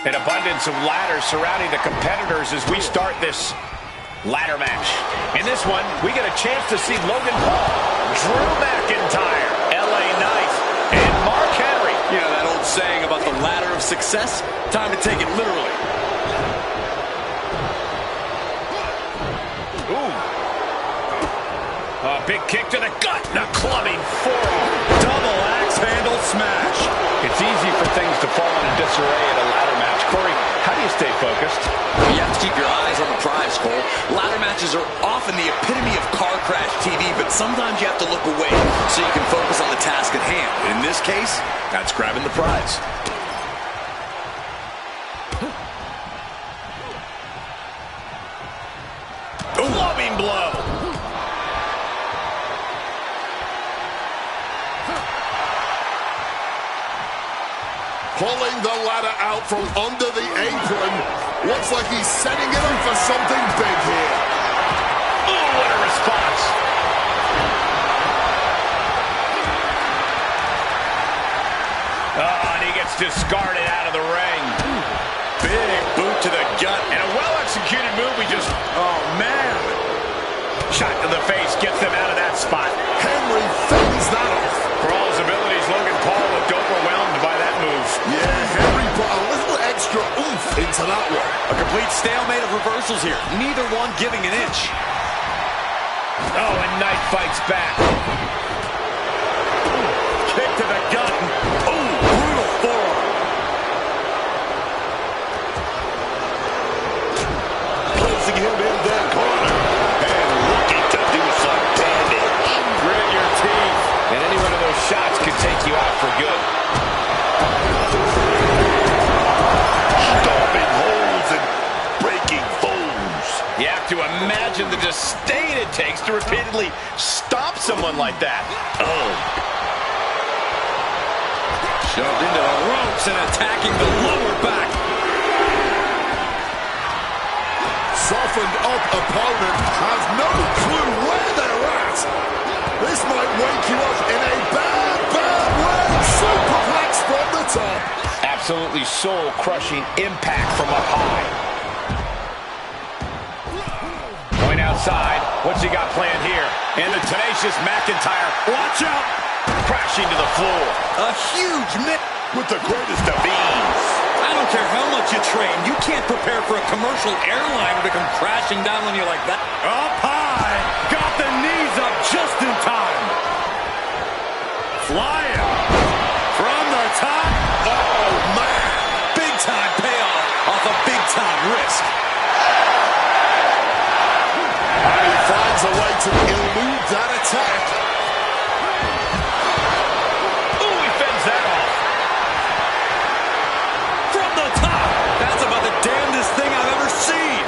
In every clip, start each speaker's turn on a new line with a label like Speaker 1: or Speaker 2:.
Speaker 1: An abundance of ladders surrounding the competitors as we start this ladder match. In this one, we get a chance to see Logan Paul, Drew McIntyre, LA Knight, and Mark Henry.
Speaker 2: You know that old saying about the ladder of success? Time to take it literally.
Speaker 1: Ooh. A big kick to the gut. A clubbing forearm.
Speaker 2: Double axe handle smash.
Speaker 1: It's easy for things to fall into disarray at a ladder match. Corey, how do you stay focused?
Speaker 2: You have to keep your eyes on the prize, Cole. Ladder matches are often the epitome of car crash TV, but sometimes you have to look away so you can focus on the task at hand. In this case, that's grabbing the prize.
Speaker 1: Clubbing blow.
Speaker 3: Pulling the ladder out from under the apron. Looks like he's setting it up for something big here.
Speaker 1: Oh, what a response. Oh, and he gets discarded out of the ring.
Speaker 2: Big boot to the gut.
Speaker 1: And a well-executed move. Oh, man. Shot to the face gets them out of that spot.
Speaker 3: Henry fends that off.
Speaker 1: For all his abilities, Logan Paul looked overwhelmed by that move.
Speaker 3: Yeah, Henry put a little extra oomph into that one.
Speaker 2: A complete stalemate of reversals here. Neither one giving an inch.
Speaker 1: Oh, and Knight fights back.
Speaker 2: Kick to the gut. Oh, brutal forearm. Placing him in that corner. And looking to do some damage.
Speaker 1: Grit your teeth. And any one of those shots could take you out for good.
Speaker 3: Stomping holes and breaking foes.
Speaker 1: You have to imagine the disdain it takes to repeatedly stop someone like that.
Speaker 2: Oh. Shoved into the ropes and attacking the lower back.
Speaker 3: Softened up opponent has no clue where they're at. This might wake you up in a bad, bad way. Superplex from the top.
Speaker 1: Absolutely soul-crushing impact from up high. Point outside. What's he got planned here? And the tenacious McIntyre. Watch out! Crashing to the floor.
Speaker 2: A huge miss
Speaker 1: With the greatest of ease.
Speaker 2: I don't care how much you train. You can't prepare for a commercial airliner to come crashing down on you like that. Up high. Got the knees up just in time. Flying. From the top. Oh, man. Big time payoff off a big time risk.
Speaker 3: And he finds a way to elude that attack.
Speaker 1: Ooh, he fends that off.
Speaker 2: From the top. That's about the damnedest thing I've ever seen.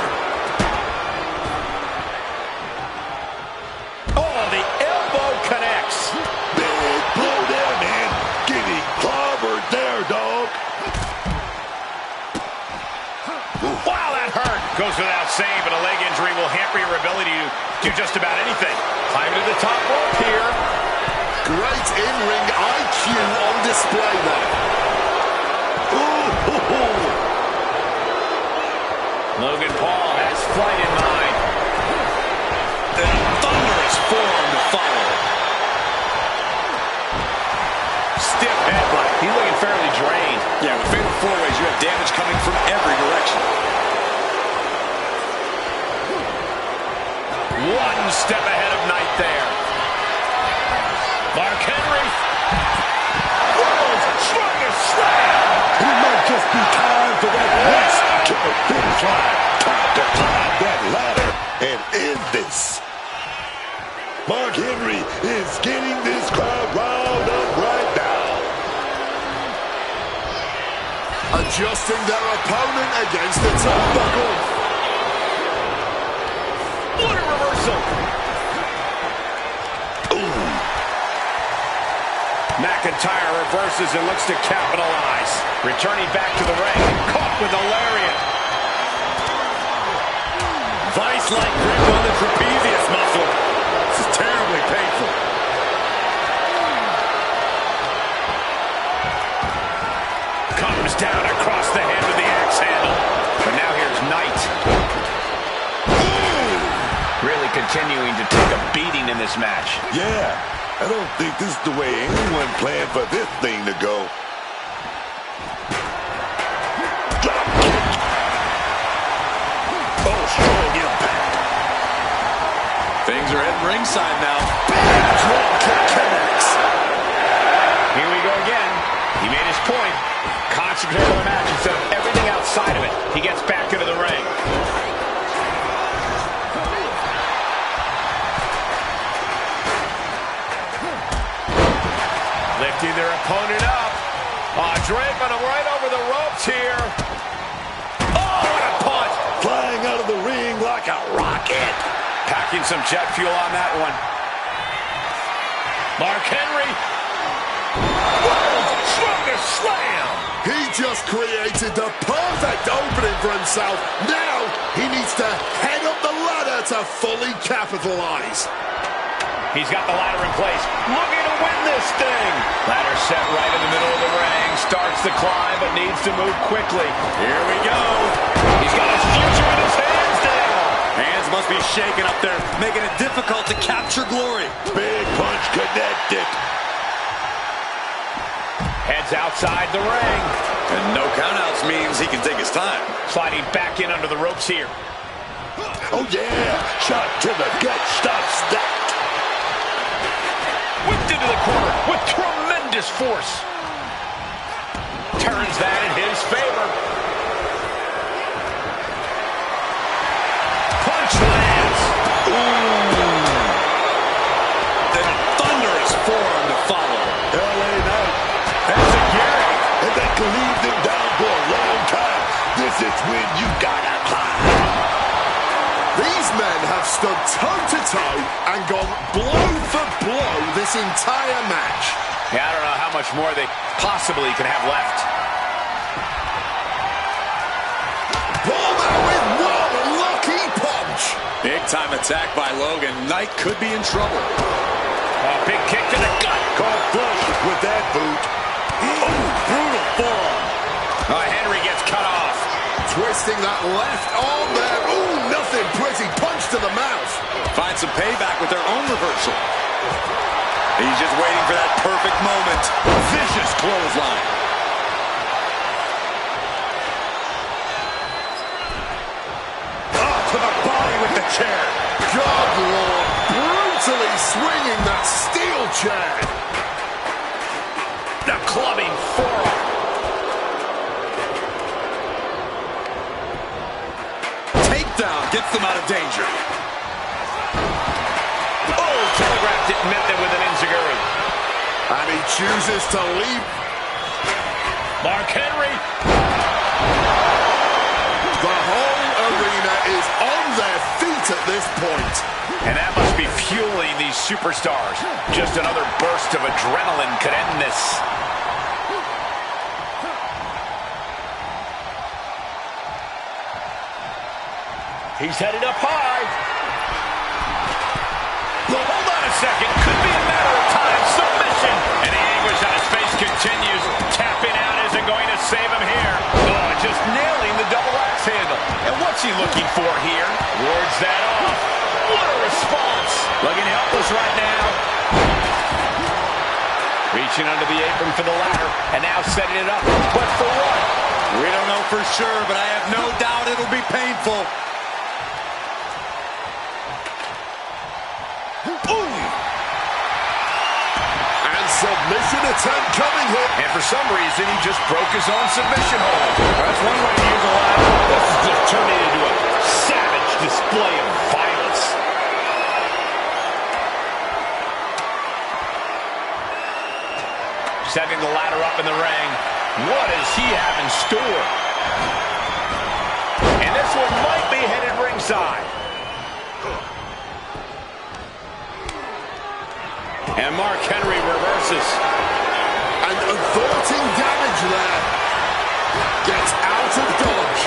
Speaker 1: Oh, the elbow connect. goes without saying, but a leg injury will hamper your ability to do just about anything. Climb to the top rope here.
Speaker 3: Great in-ring IQ on display there. Ooh.
Speaker 1: Logan Paul has flight in mind.
Speaker 2: A thunderous forearm to follow.
Speaker 1: Stiff headbutt. He's looking fairly drained.
Speaker 2: Yeah, with fatal four-ways, you have damage coming from every direction.
Speaker 1: One step ahead of Knight there. Mark Henry. World's strongest slam.
Speaker 3: It might just be time for that race to the finish line. Time to climb that ladder and end this. Mark Henry is getting this crowd riled up right now. Adjusting their opponent against the turnbuckle.
Speaker 1: What a reversal.
Speaker 3: Ooh.
Speaker 1: McIntyre reverses and looks to capitalize. Returning back to the ring. Caught with a lariat.
Speaker 2: Vice-like grip on the trapezius muscle. This is terribly painful.
Speaker 1: Comes down across the head with the axe handle. But now here's Knight. Really continuing to take a beating in this match.
Speaker 3: Yeah, I don't think this is the way anyone planned for this thing to go. Drop kick. Oh, strong impact.
Speaker 2: Things are heading ringside now.
Speaker 3: Big drop kick connects.
Speaker 1: Here we go again. He made his point. Concentrate on the match instead of everything outside of it. He gets back into the ring. Lifting their opponent up. Draping him right over the ropes here. Oh, what a punch.
Speaker 3: Flying out of the ring like a rocket.
Speaker 1: Packing some jet fuel on that one. Mark Henry. World's strongest slam.
Speaker 3: He just created the perfect opening for himself. Now he needs to head up the ladder to fully capitalize.
Speaker 1: He's got the ladder in place. Looking to win this thing. Ladder set right in the middle of the ring. Starts to climb, but needs to move quickly. Here we go. He's got his future in his hands now.
Speaker 2: Hands must be shaking up there, making it difficult to capture glory.
Speaker 3: Big punch connected.
Speaker 1: Heads outside the ring.
Speaker 2: And no countouts means he can take his time.
Speaker 1: Sliding back in under the ropes here.
Speaker 3: Oh, yeah. Shot to the gut. Stops that.
Speaker 1: Whipped into the corner with tremendous force. Turns that in his favor. Punch lands.
Speaker 2: Ooh. Then a thunderous forearm to follow.
Speaker 3: LA Knight.
Speaker 1: That's a Gary.
Speaker 3: And they can leave them down for a long time. This is when you gotta climb. These men have stood toe-to-toe and gone blow for blow this entire match.
Speaker 1: Yeah, I don't know how much more they possibly can have left.
Speaker 3: Pulled out with one lucky punch.
Speaker 2: Big-time attack by Logan. Knight could be in trouble.
Speaker 1: Big kick to the gut.
Speaker 3: Caught flush with that boot.
Speaker 2: Oh, brutal forearm.
Speaker 1: Henry gets cut off.
Speaker 3: Twisting that left arm there. Ooh, nothing pretty. Punch to the mouth.
Speaker 2: Find some payback with their own reversal. He's just waiting for that perfect moment. Vicious clothesline.
Speaker 3: Up to the body with the chair. God, Lord. Brutally swinging that steel chair.
Speaker 1: The clubbing forearm.
Speaker 2: Takedown gets them out of danger.
Speaker 1: Oh, telegraphed it, met them with an enziguri.
Speaker 3: And he chooses to leave.
Speaker 1: Mark Henry.
Speaker 3: The whole arena is on their feet at this point.
Speaker 1: And that must be fueling these superstars. Just another burst of adrenaline could end this. He's headed up high. Well, hold on a second. Could be a matter of time. Submission. And the anguish on his face continues. Tapping out isn't going to save him here. Oh, just nailing the double axe handle. And what's he looking for here? Wards that off. What a response. Looking helpless right now. Reaching under the apron for the ladder. And now setting it up. But for what?
Speaker 2: We don't know for sure, but I have no doubt it'll be painful.
Speaker 3: And submission attempt coming here.
Speaker 1: And for some reason, he just broke his own submission hold. That's one way to use a ladder. This is just turning into a savage display of violence. Setting the ladder up in the ring. What does he have in store? And this one might be headed ringside. And Mark Henry reverses.
Speaker 3: And averting damage there. Gets out of dodge.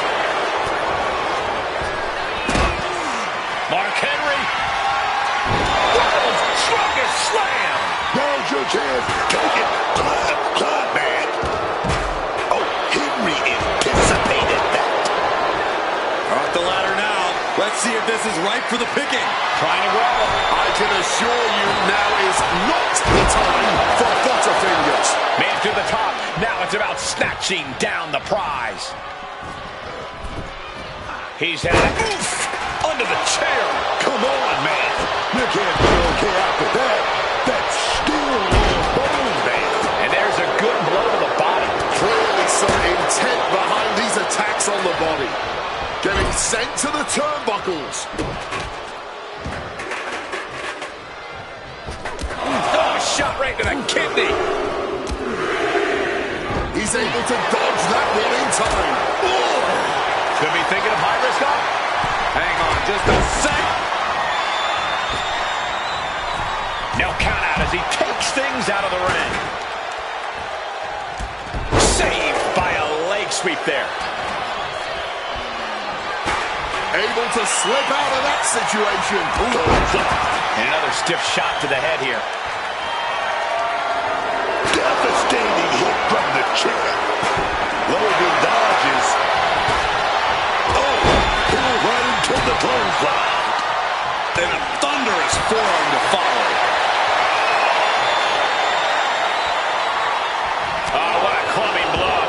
Speaker 1: Mark Henry. World's strongest slam.
Speaker 3: Now's your chance. Take it. Climb, man. Oh, Henry anticipated that.
Speaker 2: Off the ladder now. Let's see if this is right for the picking.
Speaker 1: Trying to grab it.
Speaker 3: I can assure you now is not the time for butterfingers.
Speaker 1: Man to the top. Now it's about snatching down the prize. He's had it. Oof! Under the chair.
Speaker 3: Come on, man. You can't be okay after that. That's still on bone, man.
Speaker 1: And there's a good blow to the body.
Speaker 3: Clearly some intent behind these attacks on the body. Getting sent to the turnbuckles.
Speaker 1: Oh, shot right to the kidney.
Speaker 3: He's able to dodge that one in time. Oh!
Speaker 1: Could be thinking of high risk up.
Speaker 2: Hang on just a sec.
Speaker 1: No count out as he takes things out of the ring. Saved by a leg sweep there.
Speaker 3: Able to slip out of that situation.
Speaker 1: And another stiff shot to the head here.
Speaker 3: Devastating hit from the chair. Logan dodges. Oh, pull right into the clothesline.
Speaker 2: And a thunderous forearm to follow.
Speaker 1: Oh, what a clubbing blow.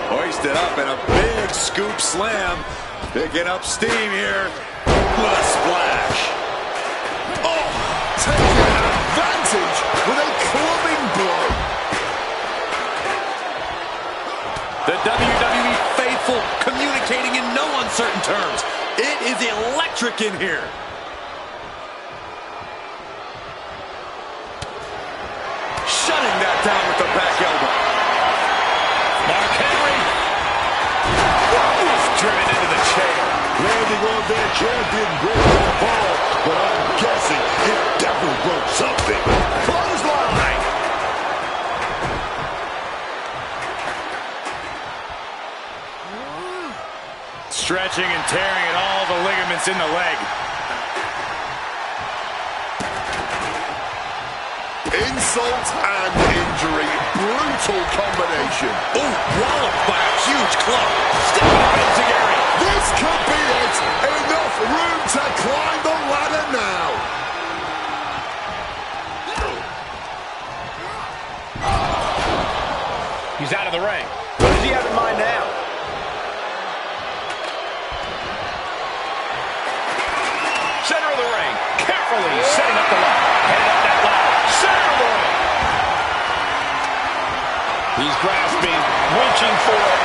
Speaker 2: Hoisted up in a big scoop slam. Picking up steam here. What a splash.
Speaker 3: Oh, taking advantage with a clubbing blow.
Speaker 2: The WWE faithful communicating in no uncertain terms. It is electric in here. Shutting that down with the back elbow.
Speaker 1: Mark Henry. Oof, driven into the chair.
Speaker 3: Landing on that chair didn't break that ball, but I'm guessing it definitely broke something. Clothesline.
Speaker 2: Stretching and tearing at all the ligaments in the leg.
Speaker 3: Insult and injury. Brutal combination.
Speaker 2: Oh, walloped by a huge club. Stepping up Enziguri.
Speaker 3: This could be it. Enough room to climb the ladder now.
Speaker 1: He's out of the ring. What does he have in mind now? Center of the ring. Carefully setting up the ladder. Headed up that ladder. Center of the ring. He's grasping, reaching for it.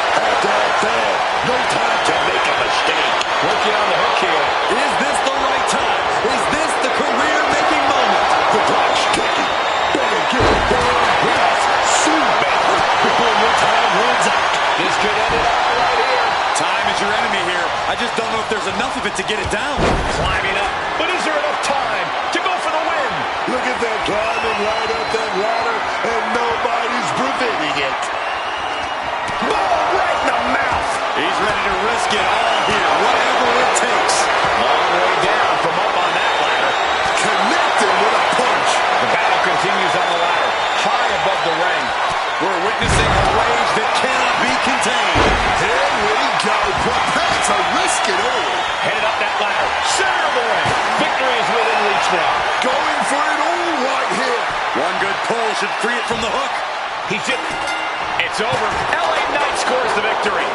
Speaker 3: No time to make a mistake.
Speaker 1: Working on the hook here.
Speaker 2: Is this the right time? Is this the career-making moment?
Speaker 3: The clock's ticking. Better get it done real soon, baby, before your time runs out.
Speaker 1: This could end it all right here.
Speaker 2: Time is your enemy here. I just don't know if there's enough of it to get it down.
Speaker 1: Climbing up. But is there enough time to go for the win?
Speaker 3: Look at that climbing right up that ladder, and nobody's preventing it.
Speaker 1: Ball right in the mouth.
Speaker 2: He's ready to risk risk it all here, whatever it takes.
Speaker 1: Long way down from up on that ladder.
Speaker 3: Connecting with a punch.
Speaker 1: The battle continues on the ladder, high above the ring.
Speaker 2: We're witnessing a rage that cannot be contained.
Speaker 3: Here we go. Prepare to risk it all.
Speaker 1: Headed up that ladder, center of the ring. Victory is within reach now.
Speaker 3: Going for it all right here.
Speaker 2: One good pull should free it from the hook.
Speaker 1: He's just... It's over. LA Knight scores the victory.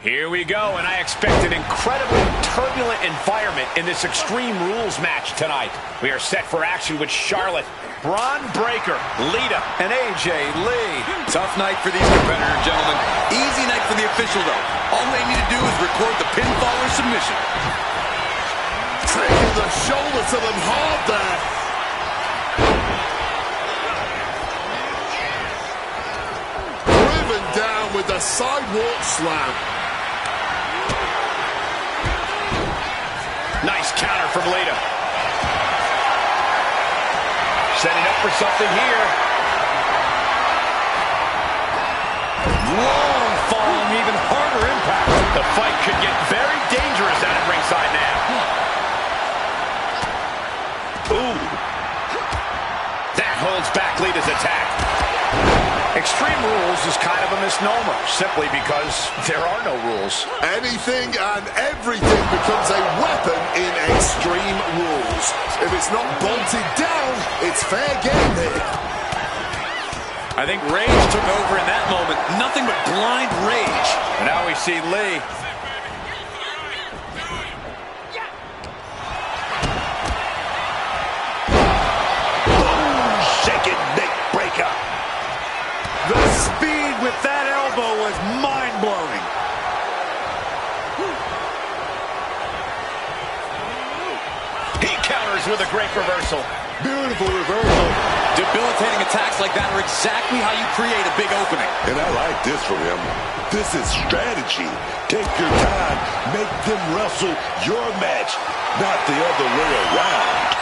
Speaker 1: Here we go, and I expect an incredibly turbulent environment in this Extreme Rules match tonight. We are set for action with Charlotte, Braun Breaker, Lita, and AJ Lee.
Speaker 2: Tough night for these competitors, gentlemen. Easy night for the official, though. All they need to do is record the pinfall or submission.
Speaker 3: Taking the shoulder to them hard there. Driven down with the sidewalk slam.
Speaker 1: Nice counter from Lita. Setting up for something here. Long fall and even harder impact. The fight could get very dangerous out at ringside now. Ooh. That holds back Lita's attack. Extreme Rules is kind of a misnomer, simply because there are no rules.
Speaker 3: Anything and everything becomes a weapon in Extreme Rules. If it's not bolted down, it's fair game here.
Speaker 2: I think rage took over in that moment. Nothing but blind rage.
Speaker 1: And now we see Lee. Shaking neck breaker.
Speaker 2: The speed with that elbow was mind-blowing.
Speaker 1: He counters with a great reversal.
Speaker 3: Beautiful reversal.
Speaker 2: Debilitating attacks like that are exactly how you create a big opening.
Speaker 4: And I like this from him. This is strategy. Take your time. Make them wrestle your match, not the other way around.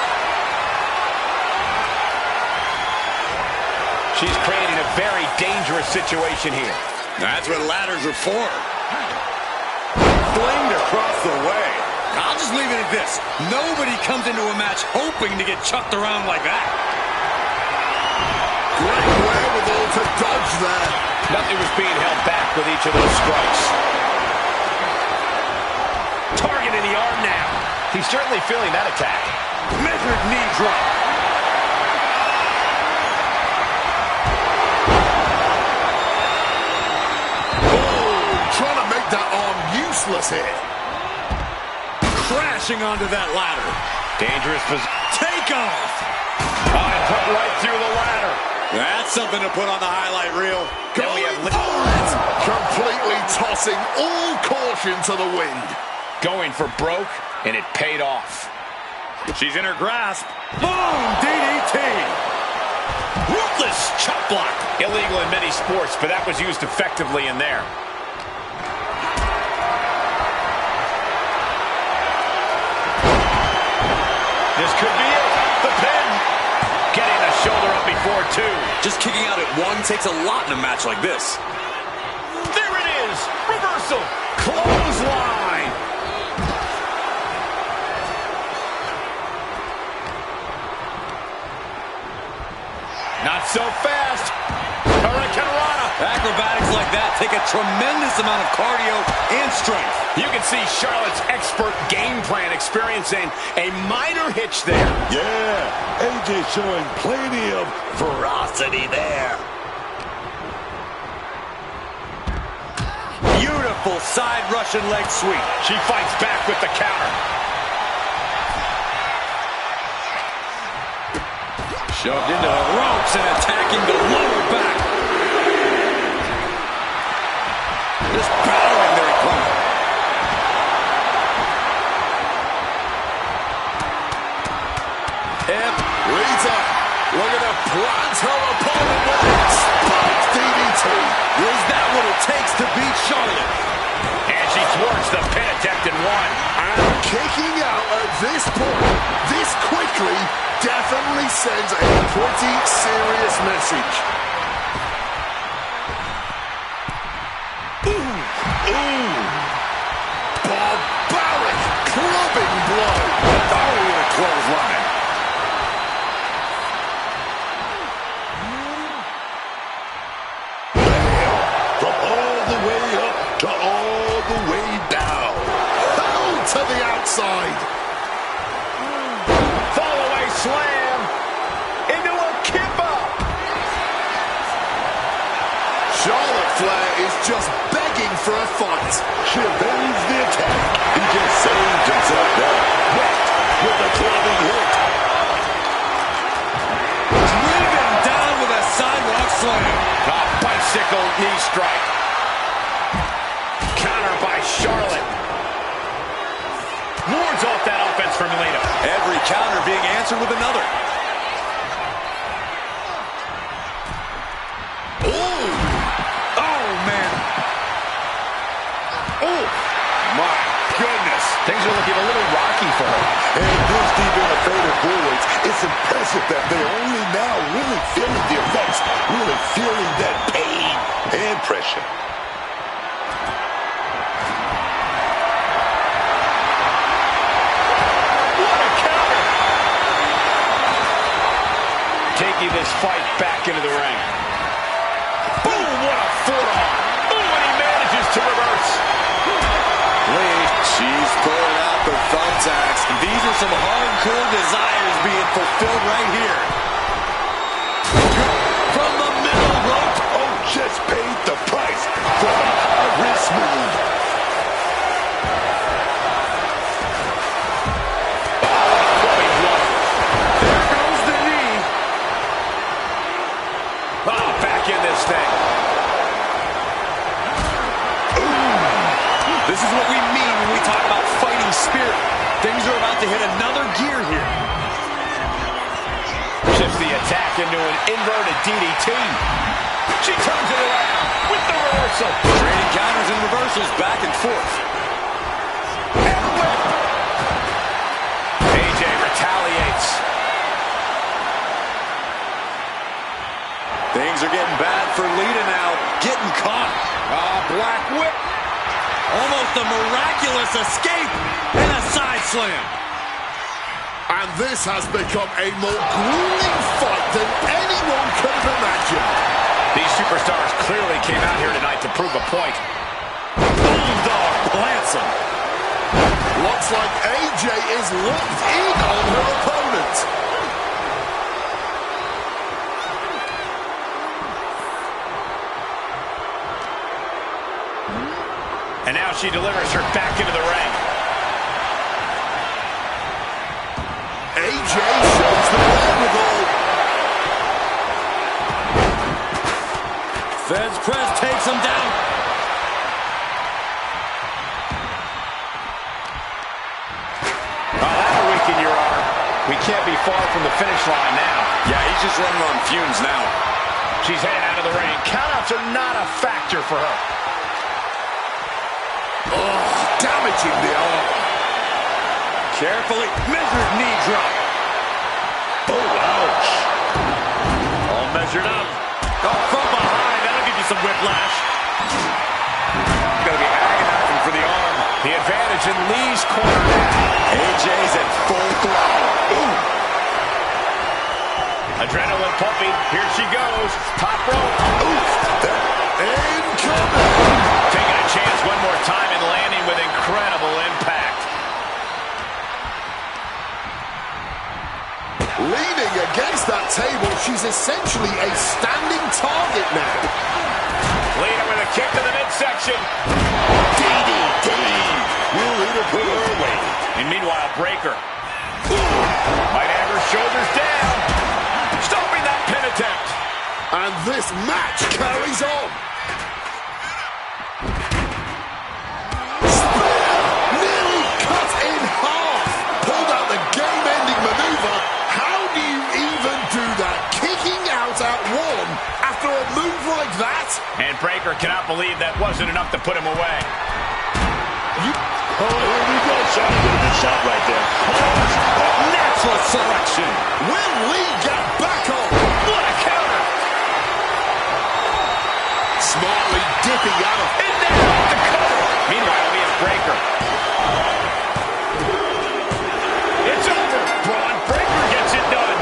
Speaker 1: She's creating a very dangerous situation here.
Speaker 2: That's what ladders are for.
Speaker 1: Flamed across the way.
Speaker 2: I'll just leave it at this. Nobody comes into a match hoping to get chucked around like that.
Speaker 3: Great wherewithal to dodge there.
Speaker 1: Nothing was being held back with each of those strikes. Targeting the arm now. He's certainly feeling that attack.
Speaker 2: Measured knee drop.
Speaker 3: Oh, trying to make that arm useless here.
Speaker 2: Crashing onto that ladder.
Speaker 1: Dangerous position.
Speaker 2: Take off.
Speaker 1: And put right through the ladder.
Speaker 2: That's something to put on the highlight reel.
Speaker 1: Then we have
Speaker 3: completely tossing all caution to the wind.
Speaker 1: Going for broke, and it paid off.
Speaker 2: She's in her grasp. Boom! DDT. Ruthless chop block.
Speaker 1: Illegal in many sports, but that was used effectively in there. This could be it. The pin. Getting the shoulder up before two.
Speaker 2: Just kicking out at one takes a lot in a match like this.
Speaker 1: There it is. Reversal. Clothesline. Not so fast. Hurricane Rana.
Speaker 2: Acrobatics like that take a tremendous amount of cardio and strength.
Speaker 1: You can see Charlotte's expert game plan experiencing a minor hitch there.
Speaker 4: Yeah, AJ showing plenty of ferocity there.
Speaker 2: Beautiful side Russian leg sweep.
Speaker 1: She fights back with the counter.
Speaker 2: Shoved into the ropes and attacking the lower back. Just battering their opponent.
Speaker 3: Rita looking to plant her opponent with it. Spike DDT.
Speaker 2: Is that what it takes to beat Charlotte?
Speaker 1: And she thwarts the pin attempt in one.
Speaker 3: And kicking out at this point, this quickly, definitely sends a pretty serious message. Ooh. Barbaric clubbing blow.
Speaker 2: Oh, what a clothesline.
Speaker 4: From all the way up to all the way down.
Speaker 3: Held to the outside.
Speaker 1: Fall away slam. Into a kippa.
Speaker 3: Charlotte Flair is just begging for a fight.
Speaker 4: She evades the attack. He just saved himself down. Whacked with a clubbing hook.
Speaker 2: Driven down with a sidewalk slam.
Speaker 1: A bicycle knee strike. Counter by Charlotte. Wards off that offense from Lita.
Speaker 2: Every counter being answered with another. Oh, man.
Speaker 1: Oh, my goodness. Things are looking a little rocky for her.
Speaker 4: And this deep in the fatal four-ways, it's impressive that they're only now really feeling the effects, really feeling that pain and pressure.
Speaker 1: What a counter. Taking this fight back into the ring. Boom, what a forearm. Oh, and he manages to reverse.
Speaker 2: Lee, she's pulling out the thumbtacks. These are some hardcore desires being fulfilled right here. From the middle rope.
Speaker 4: Oh, just paid the price for the high-risk move.
Speaker 2: There goes the knee.
Speaker 1: Oh, back in this thing.
Speaker 2: This is what we mean when we talk about fighting spirit. Things are about to hit another gear here.
Speaker 1: Shifts the attack into an inverted DDT. She turns it around with the reversal.
Speaker 2: Trading counters and reversals back and forth.
Speaker 1: And a whip. AJ retaliates.
Speaker 2: Things are getting bad for Lita now. Getting caught.
Speaker 1: Black whip.
Speaker 2: Almost a miraculous escape and a side slam.
Speaker 3: And this has become a more grueling fight than anyone could have imagined.
Speaker 1: These superstars clearly came out here tonight to prove a point.
Speaker 2: Bulldog plants him.
Speaker 3: Once Looks like AJ is locked in on her opponent.
Speaker 1: And now she delivers her back into the ring.
Speaker 3: AJ shows the wherewithal.
Speaker 2: Feds press takes him down.
Speaker 1: Oh, that'll weaken your arm. We can't be far from the finish line now.
Speaker 2: Yeah, he's just running on fumes now.
Speaker 1: She's headed out of the ring. Countouts are not a factor for her.
Speaker 3: Oh, damaging the arm.
Speaker 2: Carefully measured knee drop.
Speaker 1: Oh, ouch. All measured up.
Speaker 2: Oh, from behind. That'll give you some whiplash.
Speaker 1: Going to be agonizing for the arm. The advantage in Lee's corner now.
Speaker 2: AJ's at full throttle. Ooh.
Speaker 1: Adrenaline pumping. Here she goes. Top rope.
Speaker 3: Incoming.
Speaker 1: Taking a chance one more time and landing with incredible impact.
Speaker 3: Leaning against that table, she's essentially a standing target now.
Speaker 1: Leader with a kick to the midsection.
Speaker 4: DDT. Will either put her away.
Speaker 1: And meanwhile, Breaker might have her shoulders down. Stopping that pin attempt.
Speaker 3: And this match carries on. Spear nearly cut in half. Pulled out the game-ending maneuver. How do you even do that? Kicking out at one after a move like that?
Speaker 1: And Breaker cannot believe that wasn't enough to put him away.
Speaker 4: Oh, here we go, son. Good shot right there. Oh,
Speaker 2: Natural selection.
Speaker 3: Will Lee get back on?
Speaker 1: What a counter.
Speaker 3: Smartly dipping out of
Speaker 1: And now the cover. Meanwhile, we have Breaker. It's over. Braun Breaker gets it done.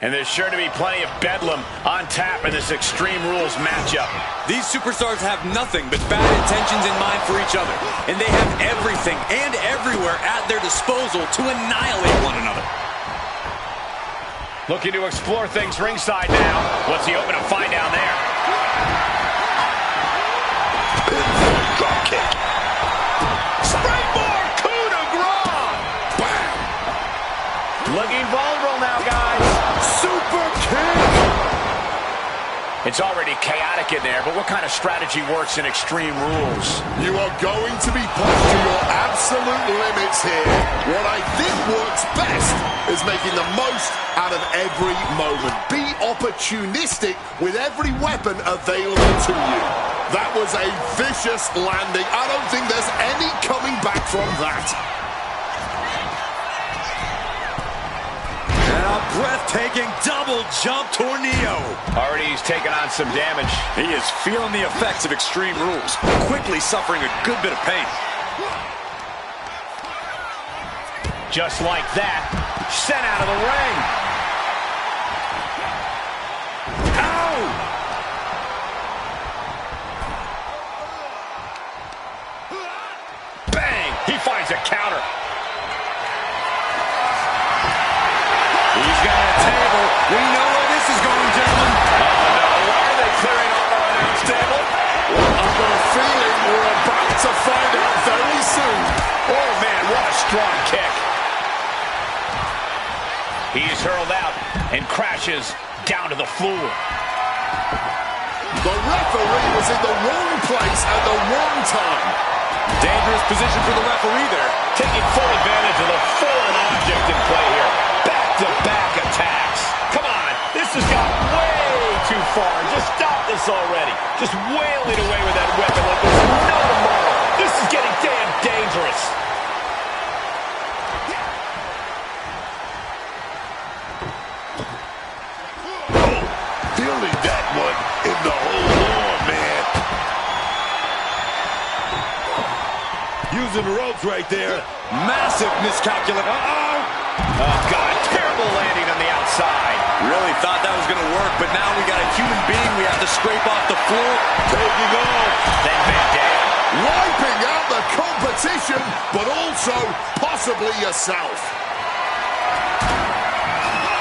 Speaker 1: And there's sure to be plenty of bedlam on tap in this Extreme Rules matchup.
Speaker 2: These superstars have nothing but bad intentions in mind for each other. And they have everything and everywhere at their disposal to annihilate one another.
Speaker 1: Looking to explore things ringside now. What's he hoping to find down there?
Speaker 4: Drop kick.
Speaker 1: Springboard coup de grace! Bam! Looking vulnerable now, guys.
Speaker 3: Super kick!
Speaker 1: It's already chaotic in there, but what kind of strategy works in Extreme Rules?
Speaker 3: You are going to be pushed to your absolute limits here. What I think works best is making the most out of every moment. Be opportunistic with every weapon available to you. That was a vicious landing. I don't think there's any coming back from that.
Speaker 2: And a breathtaking double jump tornado.
Speaker 1: Already he's taken on some damage.
Speaker 2: He is feeling the effects of Extreme Rules, quickly suffering a good bit of pain.
Speaker 1: Just like that, sent out of the ring. Ow! Bang! He finds a counter.
Speaker 2: He's got a table. We know where this is going, gentlemen.
Speaker 1: Oh, no. Why are they clearing off our announce table?
Speaker 3: I've got a feeling we're about to find out very soon.
Speaker 1: Oh, man, what a strong kick. He's hurled out and crashes down to the floor.
Speaker 3: The referee was in the wrong place at the wrong time.
Speaker 2: Dangerous position for the referee there.
Speaker 1: Taking full advantage of the foreign object in play here. Back-to-back attacks. Come on, this has got way too far. Just stop this already. Just wailing away with that weapon like there's no tomorrow. This is getting damn dangerous.
Speaker 4: Feeling that one in the whole arm, man. Using the ropes right there.
Speaker 2: Massive miscalculation.
Speaker 1: Oh, God, terrible landing on the outside.
Speaker 2: Really thought that was going to work, but now we got a human being we have to scrape off the floor.
Speaker 4: Taking off.
Speaker 1: Then Van Dam.
Speaker 3: Wiping out the competition, but also possibly yourself.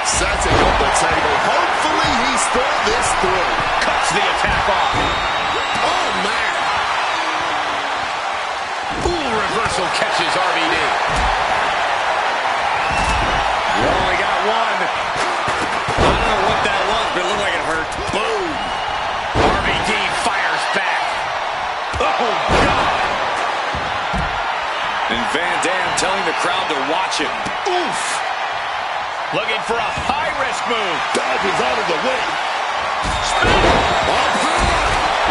Speaker 3: Setting up the table. Hopefully he's thought this through.
Speaker 1: Cuts the attack off.
Speaker 3: Oh, man.
Speaker 1: Ooh, reversal catches RVD.
Speaker 2: We only got one. I don't know what that was, but it looked like it hurt.
Speaker 1: Boom. RVD fires back. Oh, God.
Speaker 2: And Van Dam telling the crowd to watch him.
Speaker 1: Oof. Looking for a high-risk move.
Speaker 4: Dodges out of the way.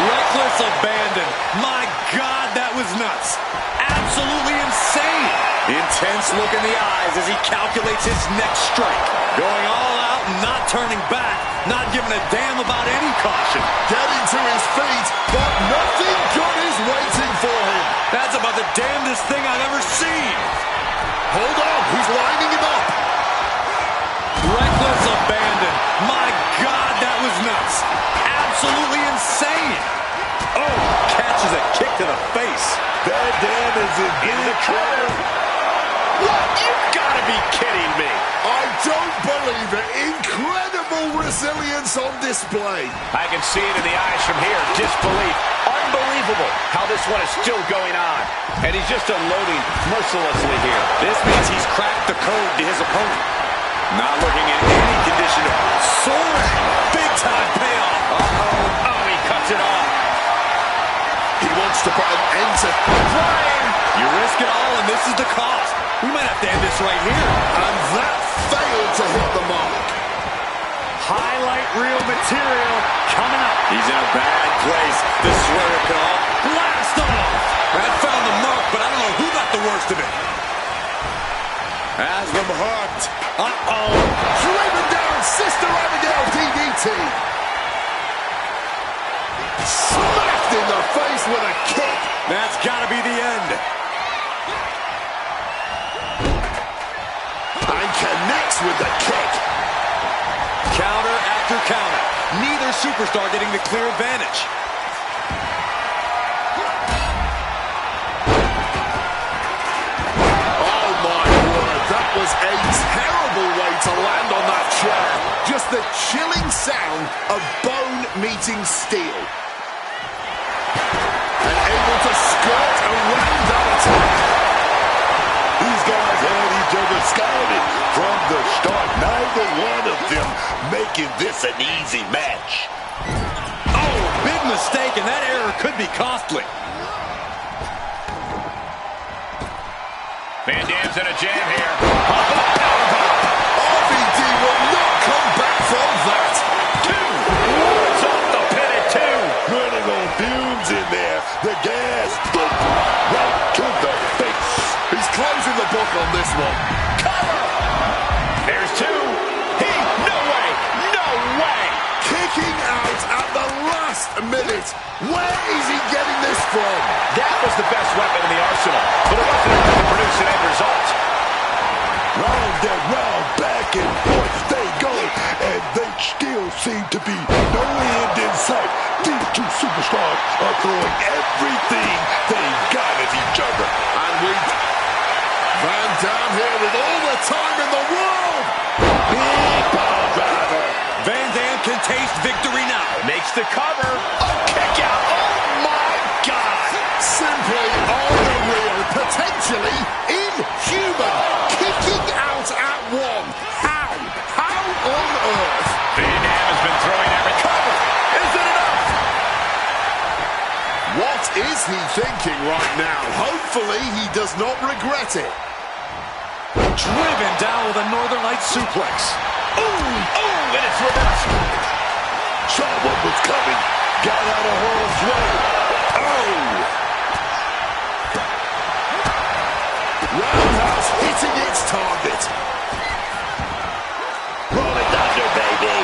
Speaker 2: Reckless abandon. My God, that was nuts. Absolutely insane. Intense look in the eyes as he calculates his next strike. Going all out, not turning back, not giving a damn about any caution.
Speaker 3: Getting to his feet, but nothing got his way to
Speaker 2: to the face.
Speaker 4: Van Dam is in
Speaker 1: the cover. What? You've got to be kidding me.
Speaker 3: I don't believe it. Incredible resilience on display.
Speaker 1: I can see it in the eyes from here. Disbelief. Unbelievable how this one is still going on. And he's just unloading mercilessly here.
Speaker 2: This means he's cracked the code to his opponent. Not looking in any condition to soaring. Big time payoff.
Speaker 1: Uh-oh. Oh, he cuts it off.
Speaker 3: He wants to put an end to
Speaker 2: Flying. You risk it all, and this is the cost. We might have to end this right here.
Speaker 3: and that failed to hit the mark.
Speaker 2: Highlight reel material coming up. He's in a bad place. This is where it could all blast off. That found the mark, but I don't know who got the worst of it. Has them hooked. Uh-oh.
Speaker 3: Driven down, Sister Abigail DDT. Smacked in the face with a kick.
Speaker 2: That's got to be the end.
Speaker 3: And connects with the kick.
Speaker 2: Counter after counter. Neither superstar getting the clear advantage.
Speaker 3: Oh my word, that was a terrible way to land on that chair. Just the chilling sound of bone meeting steel. And able to skirt around that attack.
Speaker 4: These guys had each other scouted from the start. Neither one of them making this an easy match.
Speaker 2: Oh, big mistake, and that error could be costly.
Speaker 1: Van Dam's in a jam here.
Speaker 3: RVD will not come back from that.
Speaker 1: It's off the pin at 2.
Speaker 4: Running on fumes in there. The gas, right to the face.
Speaker 3: He's closing the book on this one.
Speaker 1: Cover. There's 2. No way. No way.
Speaker 3: Kicking out at the last minute. Where is he getting this from?
Speaker 1: That was the best weapon in the arsenal, but it wasn't enough to produce an end result.
Speaker 4: Round and round, back and forth they go, and they still seem to be no end in sight. These two superstars are throwing everything they've got at each other.
Speaker 3: And Van Dam here with all the time in the world.
Speaker 4: Big power driver.
Speaker 2: Van Dam can taste victory now.
Speaker 1: Makes the cover. Oh, kick out. Oh, my God.
Speaker 3: Simply unreal. Potentially inhuman. Kicking out at 1. How? How on earth?
Speaker 1: Van Dam has been throwing every cover. Is it enough?
Speaker 3: What is he thinking right now? Hopefully he does not regret it.
Speaker 2: Driven down with a Northern Lights suplex.
Speaker 1: Oh, and it's reversed.
Speaker 4: Saw what was coming. Got out of harm's way. Oh!
Speaker 3: Roundhouse hitting its target.
Speaker 4: Rolling thunder, baby.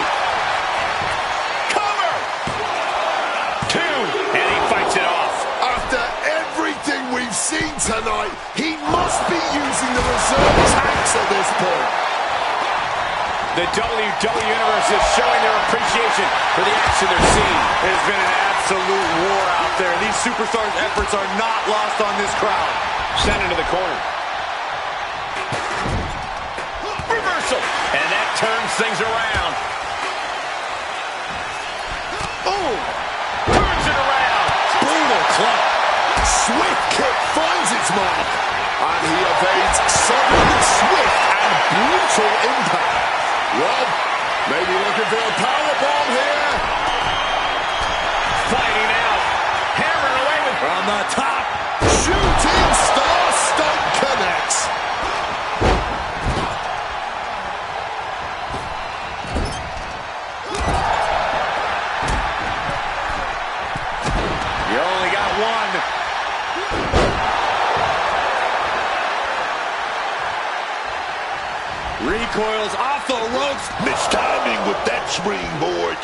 Speaker 1: Cover. 2, and he fights it off.
Speaker 3: After everything we've seen tonight, he must be using the reserve tanks at this point.
Speaker 1: The WWE Universe is showing their appreciation for the action they're seeing.
Speaker 2: It has been an absolute war out there. These superstars' efforts are not lost on this crowd.
Speaker 1: Sent into the corner. Reversal. And that turns things around. Oh! Turns it around.
Speaker 2: Brutal club.
Speaker 3: Swift kick finds its mark. And he evades sudden, swift, and brutal impact. Rob, maybe looking for a powerbomb here.
Speaker 1: Fighting out. Hammering away with...
Speaker 2: From the top.
Speaker 3: Shooting star stunt connects.
Speaker 1: You only got one.
Speaker 2: Recoils off the ropes.
Speaker 4: Mistiming with that springboard.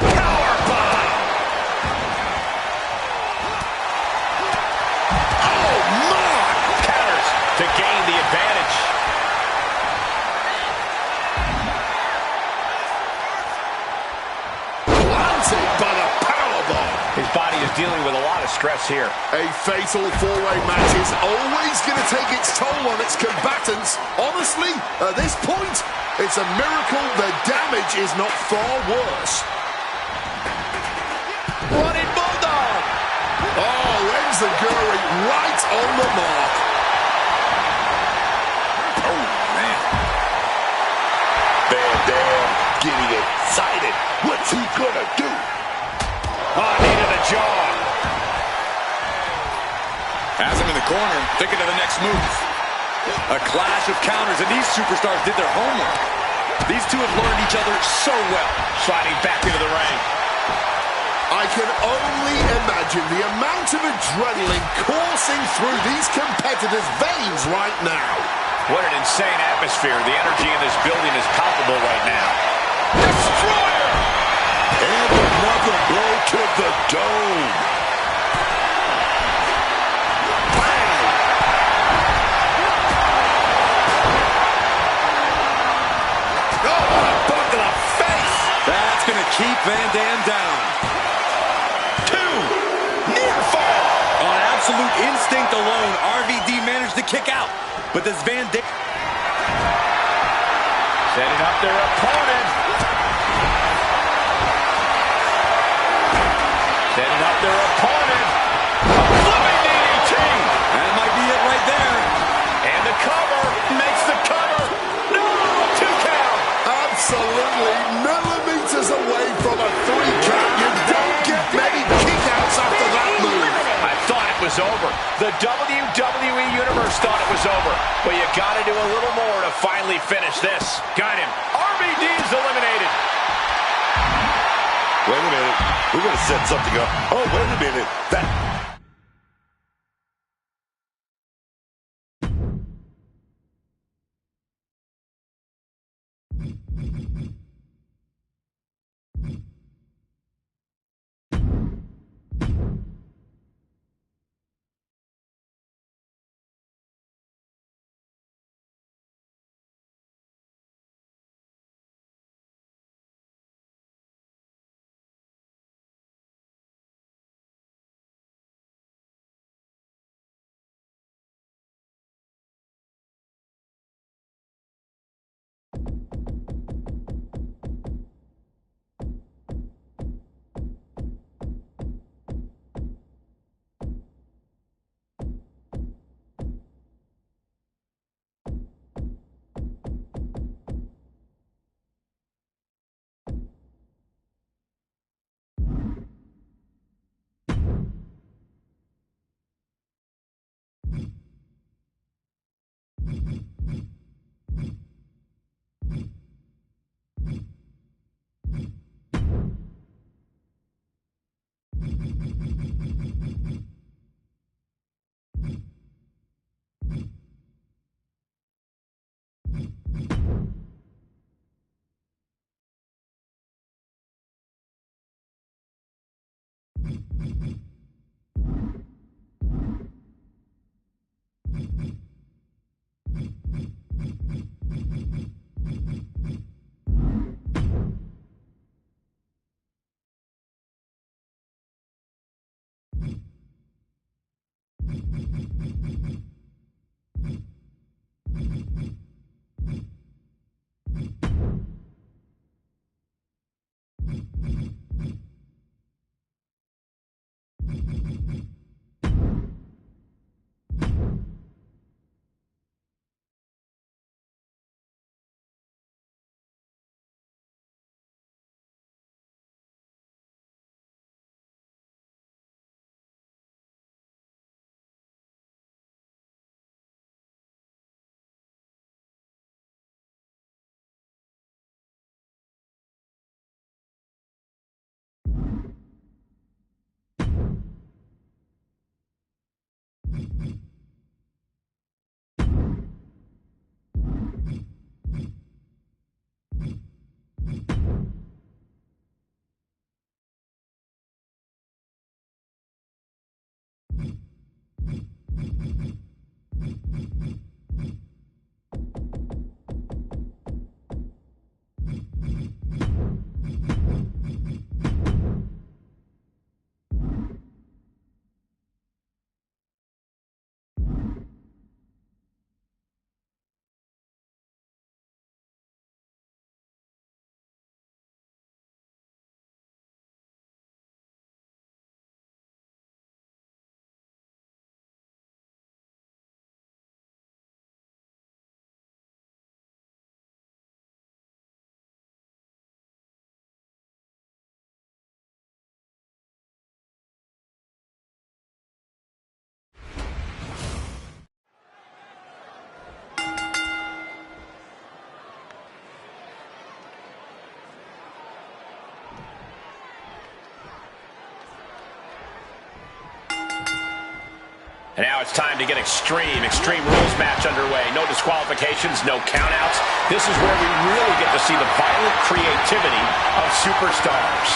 Speaker 1: Powerbomb.
Speaker 3: Oh, my!
Speaker 1: Counters to gain the advantage. dealing with a lot of stress here.
Speaker 3: A fatal four-way match is always going to take its toll on its combatants. Honestly, at this point, it's a miracle the damage is not far worse.
Speaker 1: Running Bulldog!
Speaker 3: Oh, enziguri right on the mark.
Speaker 2: Oh, man.
Speaker 4: Van Dam getting excited. What's he gonna do?
Speaker 1: Oh, knee to the jaw.
Speaker 2: Has him in the corner, thinking of the next move. A clash of counters, and these superstars did their homework. These two have learned each other so well.
Speaker 1: Sliding back into the ring.
Speaker 3: I can only imagine the amount of adrenaline coursing through these competitors' veins right now.
Speaker 1: What an insane atmosphere. The energy in this building is palpable right now. Destroyer!
Speaker 4: And another blow to the dome. Bang!
Speaker 2: Oh, what a bump to the face! That's going to keep Van Dam down.
Speaker 1: Near fall!
Speaker 2: On absolute instinct alone, RVD managed to kick out. But does Van Dam...
Speaker 1: Setting up their opponent. Setting up their opponent. A flipping DDT.
Speaker 2: That might be it right there.
Speaker 1: And the cover makes the cover. No, 2 count.
Speaker 3: Absolutely millimeters away from a 3 count. You don't get many kickouts after that move.
Speaker 1: I thought it was over. The WWE Universe thought it was over. But you got to do a little more to finally finish this. Got him. RVD's eliminated.
Speaker 4: Wait a minute. We're going to set something up. Oh, wait a minute. That...
Speaker 1: And now it's time to get extreme. Extreme Rules match underway. No disqualifications, no countouts. This is where we really get to see the violent creativity of superstars.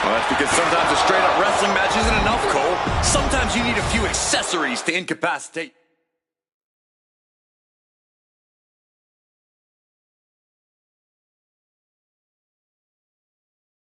Speaker 2: Well, that's because sometimes a straight-up wrestling match isn't enough, Cole. Sometimes you need a few accessories to incapacitate.